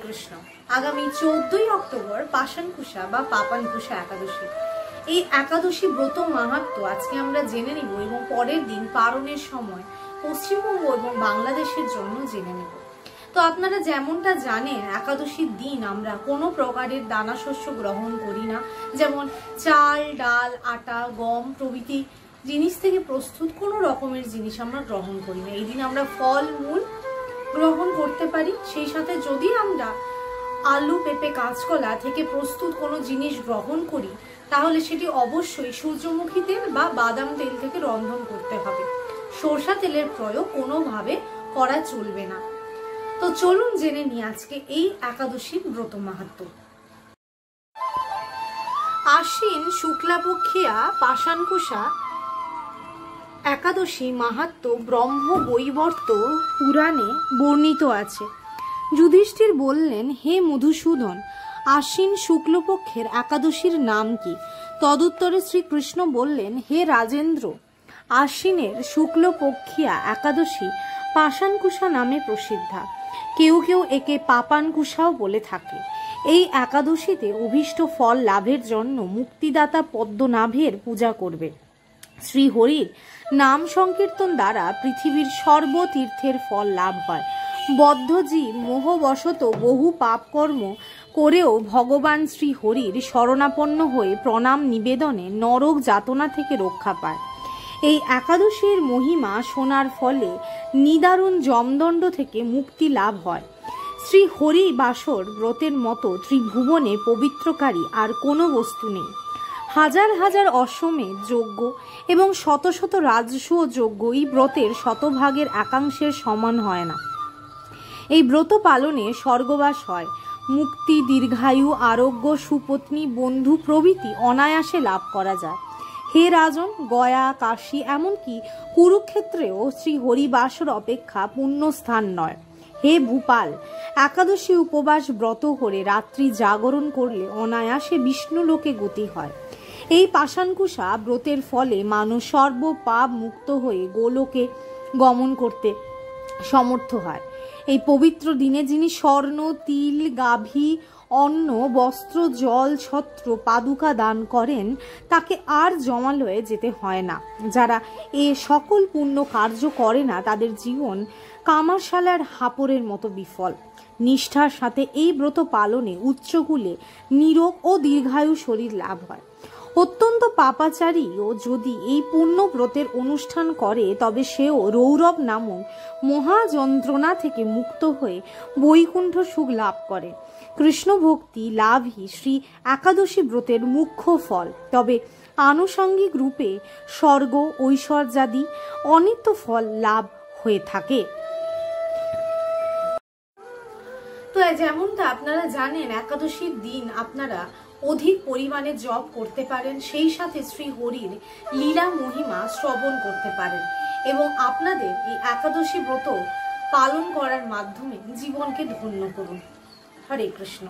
কৃষ্ণ। আগামী 14ই অক্টোবর পাষাণকুশা বা পাপানকুশা একাদশী। এই একাদশী ব্রত মাহাত্ম্য আজকে আমরা জেনে নিব এবং পরের দিন পারণের সময় পশ্চিমবঙ্গ এবং বাংলাদেশের জন্য জেনে নেব। তো আপনারা যেমনটা জানেন, একাদশীর দিন আমরা কোনো প্রকারের দানা শস্য গ্রহণ করি না, যেমন চাল, ডাল, আটা, গম প্রভৃতি জিনিস থেকে প্রস্তুত কোনো রকমের জিনিস আমরা গ্রহণ করি না। এই দিন আমরা ফল মূল গ্রহণ করতে পারি, সেই সাথে যদি আমরা আলু, পেঁপে, কাঁচকলা থেকে প্রস্তুত কোনো জিনিস গ্রহণ করি তাহলে সেটি অবশ্যই সূর্যমুখী তেল বা বাদাম তেল থেকে রন্ধন করতে হবে। সরষা তেলের প্রয়োগ কোনোভাবে করা চলবে না। তো চলুন জেনে নিই আজকে এই একাদশীর ব্রত মাহাত্ম্য। আশ্বিন শুক্লাপক্ষিয়া পাষাণকুশা একাদশী মাহাত্ম্য ব্রহ্ম বৈবর্ত পুরাণে বর্ণিত আছে। যুধিষ্ঠির বললেন, হে মধুসূদন, আশ্বিন শুক্লপক্ষের একাদশীর নাম কি? তদুত্তরে শ্রীকৃষ্ণ বললেন, হে রাজেন্দ্র, আশ্বিনের শুক্লপক্ষিয়া একাদশী পাষাণকুশা নামে প্রসিদ্ধা। কেউ কেউ একে পাপানকুশাও বলে থাকে। এই একাদশীতে অভীষ্ট ফল লাভের জন্য মুক্তিদাতা পদ্মনাভের পূজা করবে। শ্রীহরির নাম সংকীর্তন দ্বারা পৃথিবীর সর্বতীর্থের ফল লাভ হয়। বদ্ধজীব মোহবশত বহু পাপকর্ম করেও ভগবান শ্রীহরির শরণাপন্ন হয়ে প্রণাম নিবেদনে নরক যাতনা থেকে রক্ষা পায়। এই একাদশীর মহিমা শোনার ফলে নিদারুণ যমদণ্ড থেকে মুক্তি লাভ হয়। শ্রী হরি বাসর ব্রতের মতো ত্রিভুবনে পবিত্রকারী আর কোনো বস্তু নেই। হাজার হাজার অশ্বমেধ যজ্ঞ এবং শত শত রাজসূয় যজ্ঞ এই ব্রতের শতভাগের একাংশের সমান হয় না। এই ব্রত পালনে স্বর্গবাস হয়, মুক্তি, দীর্ঘায়ু, আরোগ্য, সুপত্নী, বন্ধু প্রভৃতি অনায়াসে লাভ করা যায়। হে রাজন, গয়া, কাশী, এমনকি কুরুক্ষেত্রেও শ্রী হরিবাসর অপেক্ষা পুণ্যস্থান নয়। হে ভূপাল, একাদশী উপবাস ব্রত করে রাত্রি জাগরণ করলে অনায়াসে বিষ্ণুলোকে গতি হয়। এই পাষাণকুশা ব্রতের ফলে মানুষ সর্ব পাপ মুক্ত হয়ে গোলোকে গমন করতে সমর্থ হয়। এই পবিত্র দিনে যিনি স্বর্ণ, তিল, গাভী, অন্ন, বস্ত্র, জল, ছত্র, পাদুকা দান করেন তাকে আর জমালয়ে যেতে হয় না। যারা এ সকল পুণ্য কার্য করে না তাদের জীবন কামারশালার হাপড়ের মতো বিফল। নিষ্ঠার সাথে এই ব্রত পালনে উচ্চকুলে নিরোগ ও দীর্ঘায়ু শরীর লাভ হয়। অত্যন্ত পাপাচারীও যদি এই পুণ্য ব্রতের অনুষ্ঠান করে তবে সেও রৌরব নামক মহাযন্ত্রণা থেকে মুক্ত হয়ে বৈকুণ্ঠ সুখ লাভ করে। কৃষ্ণ ভক্তি লাভই শ্রী একাদশী ব্রতের মুখ্য ফল। তবে আনুষঙ্গিক রূপে স্বর্গ, ঐশ্বর্যাদি অনিত্য ফল লাভ হয়ে থাকে। তো যেমনটা আপনারা জানেন, একাদশীর দিন আপনারা অধিক পরিমাণে জপ করতে পারেন, সেই সাথে শ্রী হরির লীলা মহিমা শ্রবণ করতে পারেন এবং আপনাদের এই একাদশী ব্রত পালন করার মাধ্যমে জীবনকে ধন্য করুন। হরে কৃষ্ণ।